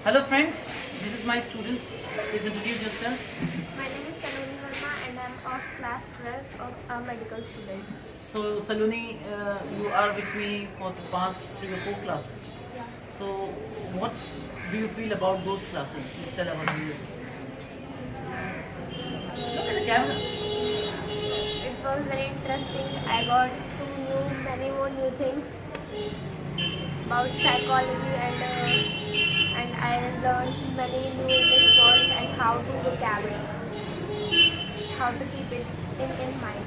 Hello friends, this is my student. Please introduce yourself. My name is Saloni Verma and I'm of class 12 of a medical student. So Saloni, you are with me for the past 3 or 4 classes. Yeah. So what do you feel about those classes? Please tell our viewers. Look at the camera. It was very interesting. I got to know many more new things about psychology and I learned many new English words and how to vocab it, how to keep it in mind.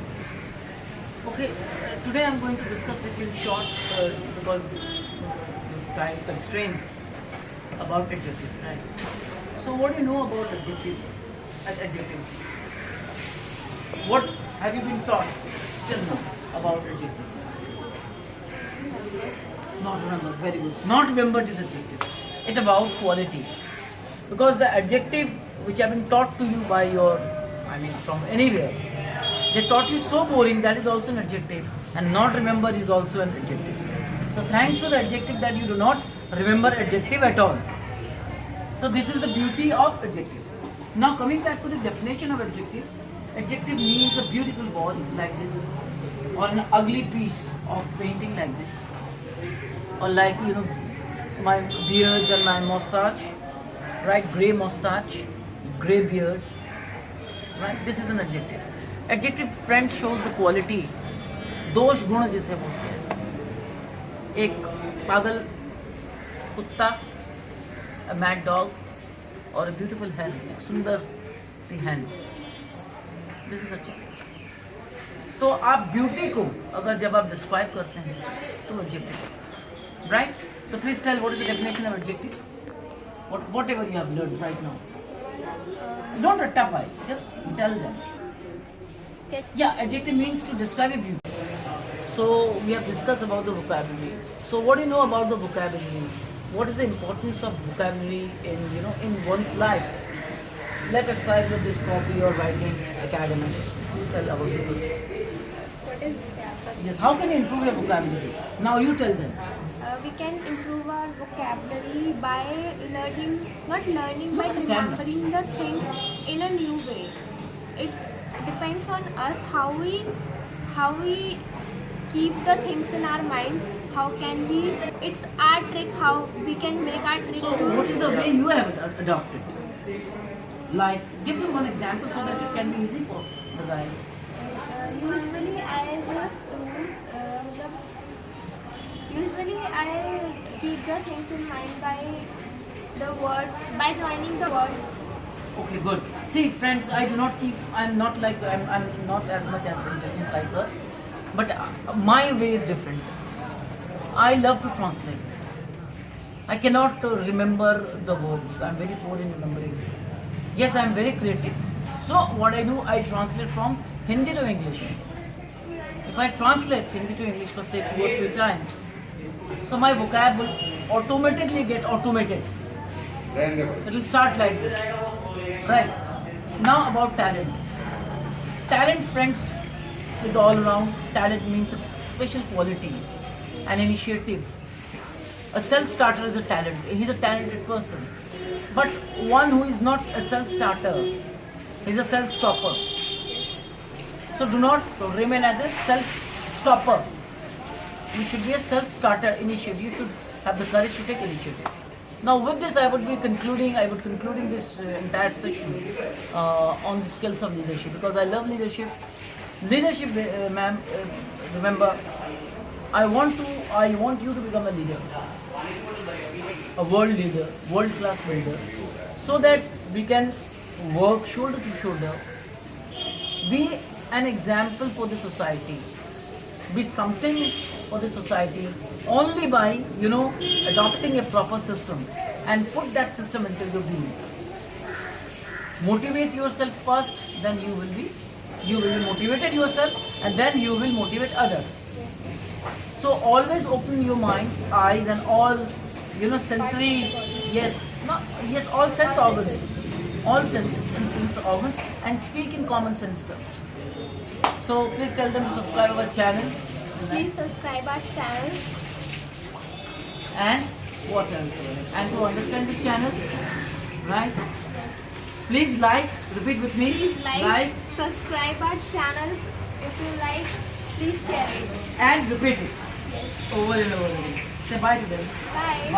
Okay, today I'm going to discuss with you in short because of time constraints about adjectives, right? So what do you know about adjectives? What have you been taught still now about adjectives? Not remember, very good. Not remember is adjective. It's about quality. Because the adjective which have been taught to you by from anywhere, they taught you so boring, that is also an adjective. And not remember is also an adjective. So thanks for the adjective that you do not remember adjective at all. So this is the beauty of adjective. Now coming back to the definition of adjective. Adjective means a beautiful wall like this, or an ugly piece of painting like this, or like my beard and my mustache, right? Grey mustache, grey beard, right? This is an adjective. Adjective, friend, shows the quality. दोष गुण जिसे बोलते हैं. एक पागल कुत्ता, a mad dog, और a beautiful hen, एक सुंदर सी hen. This is adjective. तो आप ब्यूटी को अगर जब आप डिस्क्राइब करते हैं तो adjective, right? So please tell what is the definition of adjective? Whatever you have learned right now. Don't ratify, just tell them. Okay. Yeah, adjective means to describe a beauty. So we have discussed about the vocabulary. So what do you know about the vocabulary? What is the importance of vocabulary in one's life? Let us try with this copy or writing academics. Please tell our viewers. What is vocabulary? Yes, how can you improve your vocabulary? Now you tell them. We can improve our vocabulary by not learning, Look by at the camera. remembering the things in a new way. It depends on us how we keep the things in our mind. How can we? It's our trick. How we can make our trick. So what is the way you have adopted? Like, give them one example so that it can be easy for the guys. Usually I just usually I keep the things in mind by the words, by joining the words. Okay, good. See, friends, I'm not as much as intelligent like her, but my way is different. I love to translate. I cannot remember the words. I'm very poor in remembering. Yes, I'm very creative. So what I do, I translate from Hindi to English. If I translate Hindi to English for say 2 or 3 times, so my vocab will automatically get automated. It will start like this. Right. Now about talent. Talent, friends, is all around. Talent means a special quality, an initiative. A self-starter is a talent. He's a talented person. But one who is not a self-starter is a self-stopper. So do not remain as a self-stopper. You should be a self-starter initiative. You should have the courage to take initiative. Now with this I would concluding this entire session on the skills of leadership, because I love leadership. Leadership, ma'am, remember, I want you to become a leader, a world leader, world-class leader, so that we can work shoulder to shoulder, be an example for the society, be something for the society only by adopting a proper system and put that system into your being. Motivate yourself first, then you will be motivated yourself, and then you will motivate others. So always open your minds, eyes, and all sensory, all sense organs, all senses and sense organs, and speak in common sense terms. So please tell them to subscribe our channel. Please subscribe our channel And What else? And to understand this channel, right? Please like, repeat with me. Please like, subscribe our channel. If you like, please share it. And repeat it Yes. over and over again. Say bye to them. Bye.